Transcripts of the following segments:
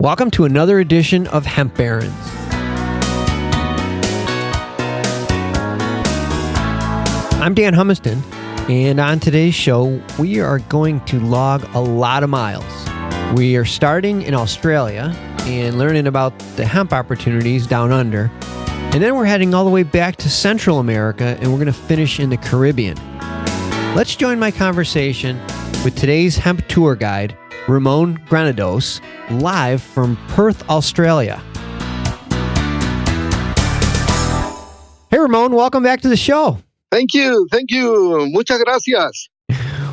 Welcome to another edition of Hemp Barons. I'm Dan Humiston, and on today's show, we are going to log a lot of miles. We are starting in Australia and learning about the hemp opportunities down under, and then we're heading all the way back to Central America, and we're going to finish in the Caribbean. Let's join my conversation with today's hemp tour guide, Ramon Granados, live from Perth, Australia. Hey, Ramon, welcome back to the show. Thank you. Muchas gracias.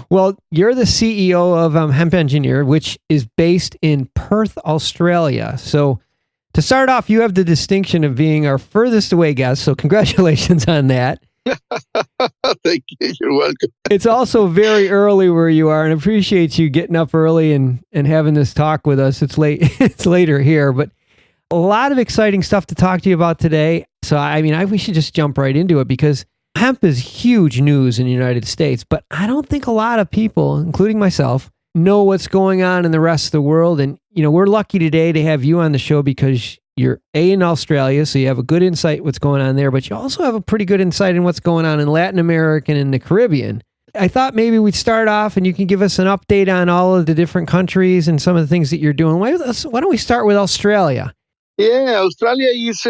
Well, you're the CEO of Hemp Engineering, which is based in Perth, Australia. So to start off, you have the distinction of being our furthest away guest, so congratulations on that. Thank you. You're welcome. It's also very early where you are, and I appreciate you getting up early and having this talk with us. It's late. It's later here, but a lot of exciting stuff to talk to you about today. So, we should just jump right into it because hemp is huge news in the United States, but I don't think a lot of people, including myself, know what's going on in the rest of the world. And, we're lucky today to have you on the show because you're in Australia, so you have a good insight what's going on there, but you also have a pretty good insight in what's going on in Latin America and in the Caribbean. I thought maybe we'd start off and you can give us an update on all of the different countries and some of the things that you're doing. Why don't we start with Australia? Yeah, Australia is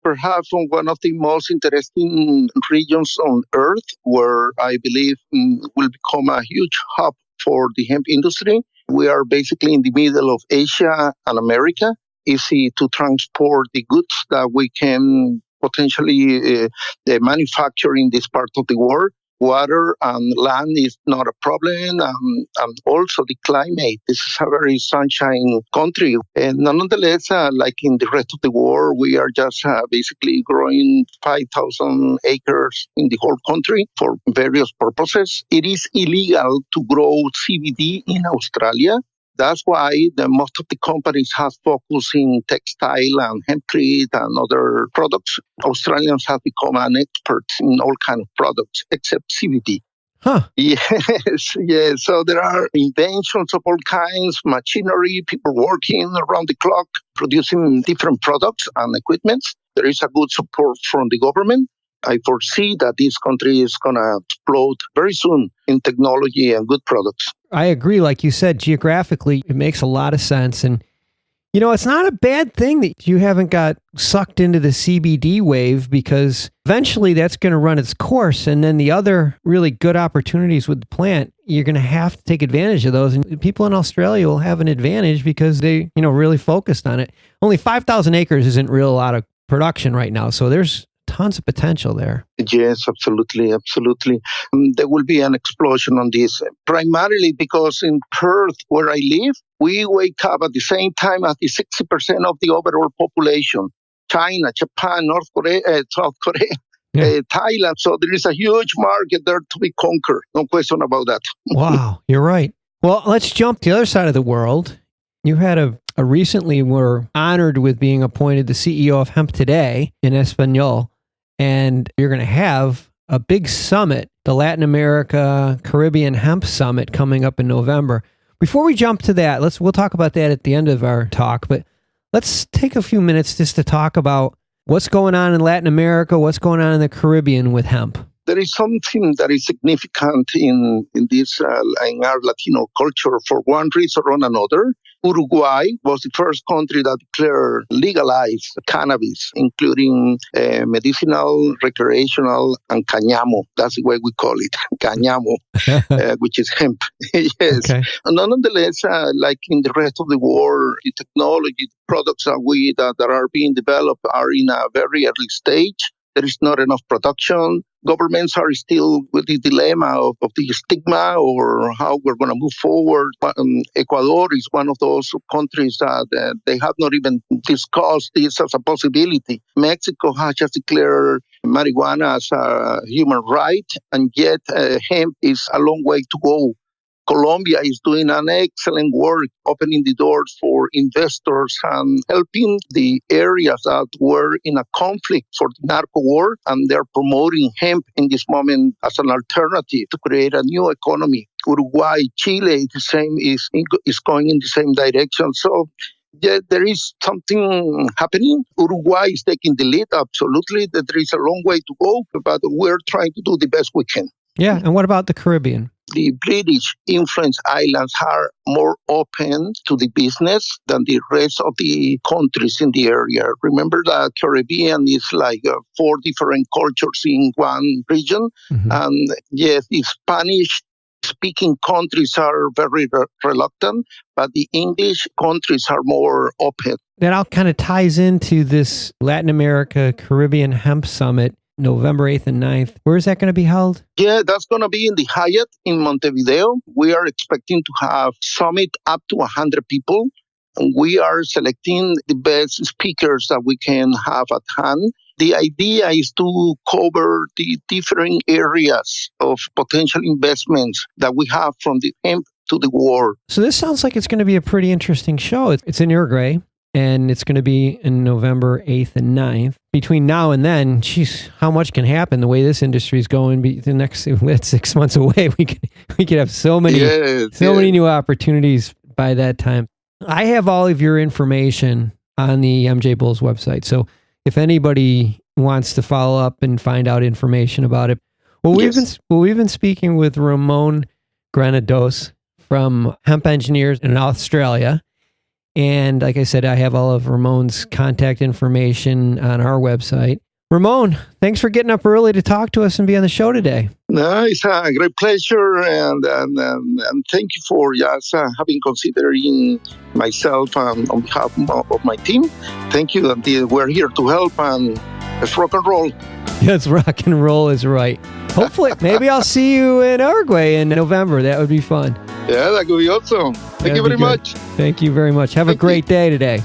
perhaps one of the most interesting regions on Earth where I believe will become a huge hub for the hemp industry. We are basically in the middle of Asia and America. Easy to transport the goods that we can potentially manufacture in this part of the world. Water and land is not a problem, and also the climate. This is a very sunshine country. And nonetheless, like in the rest of the world, we are just basically growing 5,000 acres in the whole country for various purposes. It is illegal to grow CBD in Australia. That's why most of the companies have focused in textile and hempcrete and other products. Australians have become an expert in all kinds of products except CBD. Huh. Yes. So there are inventions of all kinds, machinery, people working around the clock, producing different products and equipment. There is a good support from the government. I foresee that this country is going to explode very soon in technology and good products. I agree. Like you said, geographically, it makes a lot of sense. And, it's not a bad thing that you haven't got sucked into the CBD wave because eventually that's going to run its course. And then the other really good opportunities with the plant, you're going to have to take advantage of those. And people in Australia will have an advantage because they, really focused on it. Only 5,000 acres isn't real a lot of production right now. So there's tons of potential there. Yes, absolutely. There will be an explosion on this, primarily because in Perth, where I live, we wake up at the same time as the 60% of the overall population. China, Japan, South Korea, Thailand. So there is a huge market there to be conquered. No question about that. Wow, you're right. Well, let's jump to the other side of the world. You had a recently were honored with being appointed the CEO of Hemp Today in Espanol. And you're going to have a big summit, the Latin America Caribbean Hemp Summit coming up in November. Before we jump to that, we'll talk about that at the end of our talk, but let's take a few minutes just to talk about what's going on in Latin America, what's going on in the Caribbean with hemp. There is something that is significant in this in our Latino culture for one reason or another. Uruguay was the first country that declared legalized cannabis, including medicinal, recreational, and cañamo. That's the way we call it, cañamo, which is hemp. Yes. Okay. And nonetheless, like in the rest of the world, the technology, the products that are being developed are in a very early stage. There is not enough production. Governments are still with the dilemma of the stigma or how we're going to move forward. Ecuador is one of those countries that they have not even discussed this as a possibility. Mexico has just declared marijuana as a human right, and yet hemp is a long way to go. Colombia is doing an excellent work opening the doors for investors and helping the areas that were in a conflict for the narco war, and they're promoting hemp in this moment as an alternative to create a new economy. Uruguay, Chile, the same is going in the same direction. So Yeah, there is something happening. Uruguay is taking the lead, absolutely. That there is a long way to go, but we're trying to do the best we can. Yeah. And what about the Caribbean? The British influence islands are more open to the business than the rest of the countries in the area. Remember that Caribbean is like 4 different cultures in one region. Mm-hmm. And yes, the Spanish speaking countries are very reluctant, but the English countries are more open. That all kind of ties into this Latin America Caribbean Hemp Summit, November 8th and 9th. Where is that going to be held? Yeah, that's going to be in the Hyatt in Montevideo. We are expecting to have summit up to 100 people. And we are selecting the best speakers that we can have at hand. The idea is to cover the different areas of potential investments that we have from the hemp to the world. So this sounds like it's going to be a pretty interesting show. It's in Uruguay, and it's going to be in November 8th and 9th. Between now and then, geez, how much can happen the way this industry is going? The next 6 months away, we could have so many new opportunities by that time. I have all of your information on the MJBulls website. So if anybody wants to follow up and find out information about it, we've been speaking with Ramon Granados from Hemp Engineers in Australia. And like I said, I have all of Ramon's contact information on our website. Ramon, thanks for getting up early to talk to us and be on the show today. No, it's a great pleasure, and thank you for just having considering myself on behalf of my team. Thank you, and we're here to help, and let's rock and roll. Yes, rock and roll is right. Hopefully, maybe I'll see you in Uruguay in November. That would be fun. Yeah, that could be awesome. Thank you very much. Thank you very much. Have a great day today.